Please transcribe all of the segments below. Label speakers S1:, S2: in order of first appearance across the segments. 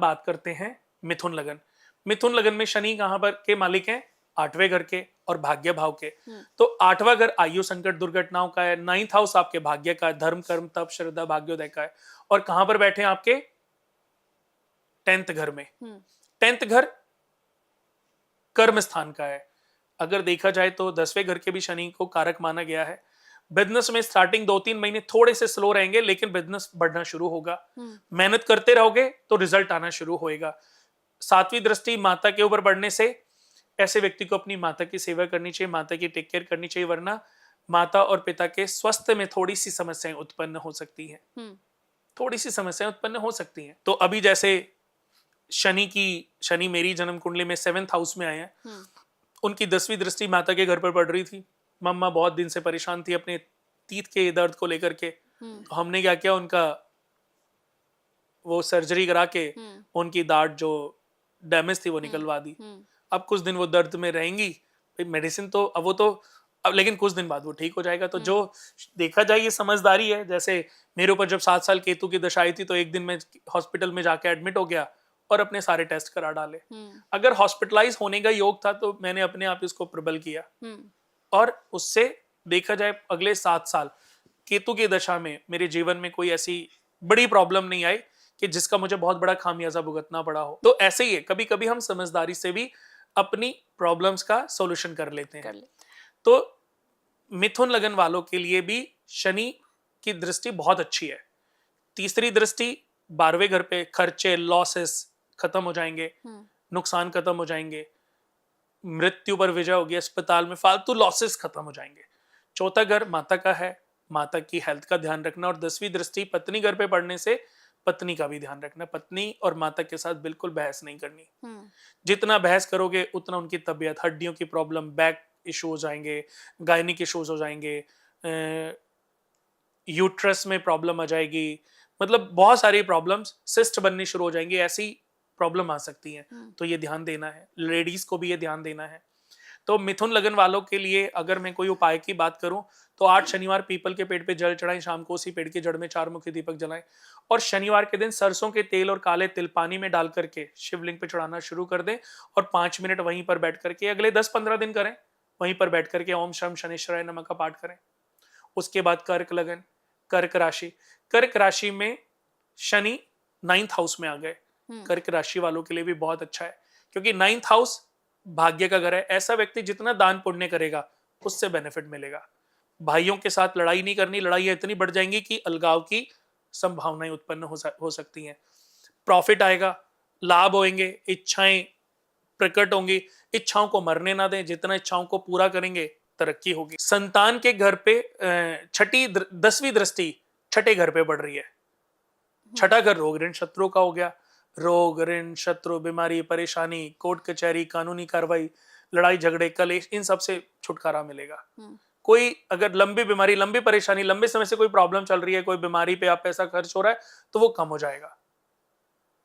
S1: बात करते हैं मिथुन लगन। मिथुन लगन में शनि कहां पर के मालिक हैं? 8वें घर के और भाग्य भाव के। तो 8वां घर आयु संकट दुर्घटनाओं का है, 9th हाउस आपके भाग्य का है, धर्म कर्म तप श्रद्धा भाग्योदय का है। और कहां पर बैठे हैं आपके? 10th घर में। 10th घर कर्म स्थान का है। अगर देखा जाए तो 10वें घर के भी शनि को कारक माना गया है। बिजनेस में स्टार्टिंग 2-3 महीने थोड़े से स्लो रहेंगे, लेकिन बिजनेस बढ़ना शुरू होगा। मेहनत करते रहोगे तो रिजल्ट आना शुरू होएगा। 7वीं दृष्टि माता के ऊपर बढ़ने से ऐसे व्यक्ति को अपनी माता की सेवा करनी चाहिए, माता की टेक केयर करनी चाहिए, वरना माता और पिता के स्वास्थ्य में थोड़ी सी समस्याएं उत्पन्न हो सकती हैं। थोड़ी सी समस्याएं उत्पन्न हो सकती हैं। तो अभी जैसे शनि मेरी जन्म कुंडली में 7th हाउस में आए हैं, उनकी 10वीं दृष्टि माता के घर पर पड़ रही थी। मम्मा बहुत दिन से परेशान थी अपने तीत के दर्द को लेकर के। तो हमने क्या किया, उनका वो सर्जरी करा के उनकी दाढ़ जो डैमेज थी वो निकलवा दी। अब कुछ दिन वो दर्द में रहेंगी, मेडिसिन तो अब वो तो अब, लेकिन कुछ दिन बाद वो ठीक हो जाएगा। तो जो देखा जाए ये समझदारी है। जैसे मेरे ऊपर जब 7 साल केतु की दशा आई थी, तो एक दिन मैं हॉस्पिटल में जाके एडमिट हो गया और अपने सारे टेस्ट करा डाले। अगर हॉस्पिटलाइज होने का योग था तो मैंने अपने आप इसको प्रबल किया, और उससे देखा जाए अगले 7 साल केतु की दशा में मेरे जीवन में कोई ऐसी बड़ी प्रॉब्लम नहीं आई कि जिसका मुझे बहुत बड़ा खामियाजा भुगतना पड़ा हो। तो ऐसे ही है, कभी कभी हम समझदारी से भी अपनी प्रॉब्लम्स का सॉल्यूशन कर लेते हैं। तो मिथुन लगन वालों के लिए भी शनि की दृष्टि बहुत अच्छी है। तीसरी दृष्टि 12वें घर पे, खर्चे लॉसेस खत्म हो जाएंगे, नुकसान खत्म हो जाएंगे, मृत्यु पर विजय होगी, अस्पताल में फालतू लॉसेस खत्म हो जाएंगे। चौथा घर माता का है, माता की हेल्थ का ध्यान रखना। और 10वीं दृष्टि पत्नी घर पे पड़ने से पत्नी का भी ध्यान रखना। पत्नी और माता के साथ बिल्कुल बहस नहीं करनी। जितना बहस करोगे उतना उनकी तबीयत, हड्डियों की प्रॉब्लम, बैक इशू हो जाएंगे, गायनिक इश्यूज हो जाएंगे, यूट्रस में प्रॉब्लम आ जाएगी, मतलब बहुत सारी प्रॉब्लम्स, सिस्ट बननी शुरू हो जाएंगी, ऐसी प्रॉब्लम आ सकती हैं। तो ये ध्यान देना है, लेडीज को भी ये ध्यान देना है। तो मिथुन लगन वालों के लिए अगर मैं कोई उपाय की बात करूं तो 8 शनिवार पीपल के पेड़ पे जल चढ़ाएं, शाम को उसी पेड़ की जड़ में 4 मुखी दीपक जलाएं, और शनिवार के दिन सरसों के तेल और काले तिल पानी में डाल करके शिवलिंग पे चढ़ाना शुरू कर दें, और 5 मिनट वहीं पर बैठ करके अगले 10-15 दिन करें। वहीं पर बैठ करके ओम शम शनिश्चराय नमः का पाठ करें। उसके बाद कर्क लगन, कर्क राशि। कर्क राशि में शनि 9th हाउस में आ गए। कर्क राशि वालों के लिए भी बहुत अच्छा है, क्योंकि 9th हाउस भाग्य का घर है। ऐसा व्यक्ति जितना दान पुण्य करेगा उससे बेनिफिट मिलेगा। भाइयों के साथ लड़ाई नहीं करनी, लड़ाइयां इतनी बढ़ जाएंगी कि अलगाव की संभावनाएं उत्पन्न हो सकती हैं। प्रॉफिट आएगा, लाभ होंगे, इच्छाएं प्रकट होंगी। इच्छाओं को मरने ना दें, जितना इच्छाओं को पूरा करेंगे तरक्की होगी। संतान के घर पे 10वीं दृष्टि 6ठे घर पे बढ़ रही है। 6ठा घर रोग ऋण शत्रु का हो गया। रोग ऋण शत्रु, बीमारी, परेशानी, कोर्ट कचहरी, कानूनी कार्रवाई, लड़ाई झगड़े, कलेश, इन सब से छुटकारा मिलेगा। कोई अगर लंबी बीमारी, लंबी परेशानी, लंबे समय से कोई प्रॉब्लम चल रही है, कोई बीमारी पे आप पैसा खर्च हो रहा है, तो वो कम हो जाएगा।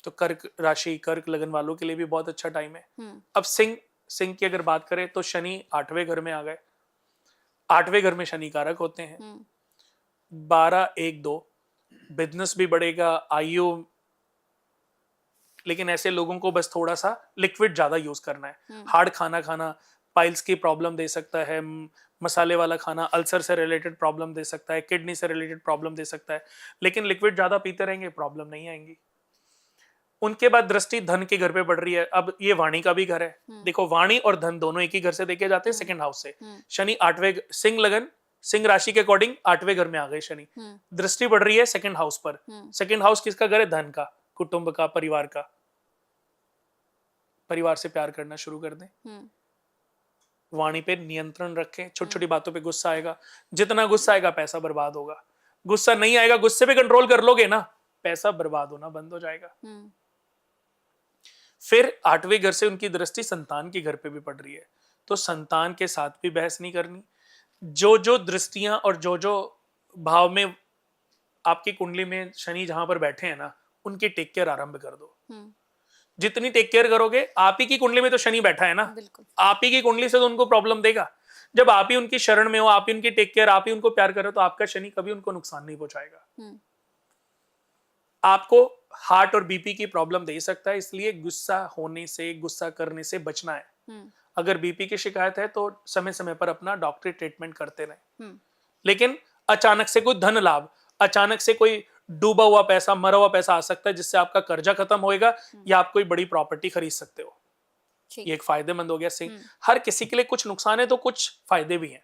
S1: तो कर्क राशि, कर्क लगन वालों के लिए भी बहुत अच्छा टाइम है। अब सिंह की अगर बात करें तो शनि 8वें घर में आ गए। 8वें घर में शनि कारक होते हैं। 12-1-2 बिजनेस भी बढ़ेगा, आयु, लेकिन ऐसे लोगों को बस थोड़ा सा लिक्विड ज्यादा यूज करना है। हार्ड खाना खाना पाइल्स की प्रॉब्लम दे सकता है, मसाले वाला खाना अल्सर से रिलेटेड प्रॉब्लम दे सकता है, किडनी से रिलेटेड प्रॉब्लम दे सकता है, लेकिन लिक्विड ज्यादा पीते रहेंगे प्रॉब्लम नहीं आएंगी। उनके बाद दृष्टि धन के घर पे बढ़ रही है। अब ये वाणी का भी घर है। देखो, वाणी और धन दोनों एक ही घर से देखे जाते हैं, सेकंड हाउस से। शनि 8वें, सिंह लगन, सिंह राशि के अकॉर्डिंग 8वें घर में आ गए शनि। दृष्टि बढ़ रही है सेकंड हाउस पर। सेकंड हाउस किसका घर है? धन का, कुटुंब का, परिवार का। परिवार से प्यार करना शुरू कर दें। वाणी पे नियंत्रण रखें। छोटी छोटी बातों पे गुस्सा आएगा, जितना गुस्सा आएगा पैसा बर्बाद होगा। गुस्सा नहीं आएगा, गुस्से पे कंट्रोल कर लोगे ना, पैसा बर्बाद होना बंद हो जाएगा। फिर 8वें घर से उनकी दृष्टि संतान के घर पे भी पड़ रही है, तो संतान के साथ भी बहस नहीं करनी। जो जो दृष्टियां और जो जो भाव में आपकी कुंडली में शनि जहां पर बैठे हैं ना, उनकी टेक केयर आरंभ कर दो। जितनी टेक केयर करोगे, आप ही की कुंडली में तो शनि बैठा है ना, आप ही की कुंडली से तो उनको प्रॉब्लम देगा। जब आप ही उनकी शरण में हो, आप ही उनकी टेक केयर, आप ही उनको प्यार करो, तो आपका शनि कभी उनको नुकसान नहीं पहुंचाएगा। आपको हार्ट और बीपी की प्रॉब्लम दे सकता है, इसलिए गुस्सा होने से, गुस्सा करने से बचना है। अगर बीपी की शिकायत है तो समय समय पर अपना डॉक्टरी ट्रीटमेंट करते रहें। लेकिन अचानक से कोई धन लाभ, अचानक से कोई डूबा हुआ पैसा, मरा हुआ पैसा आ सकता है जिससे आपका कर्जा खत्म होएगा या आप कोई बड़ी प्रॉपर्टी खरीद सकते हो। ये एक फायदेमंद हो गया। हर किसी के लिए कुछ नुकसान है तो कुछ फायदे भी हैं।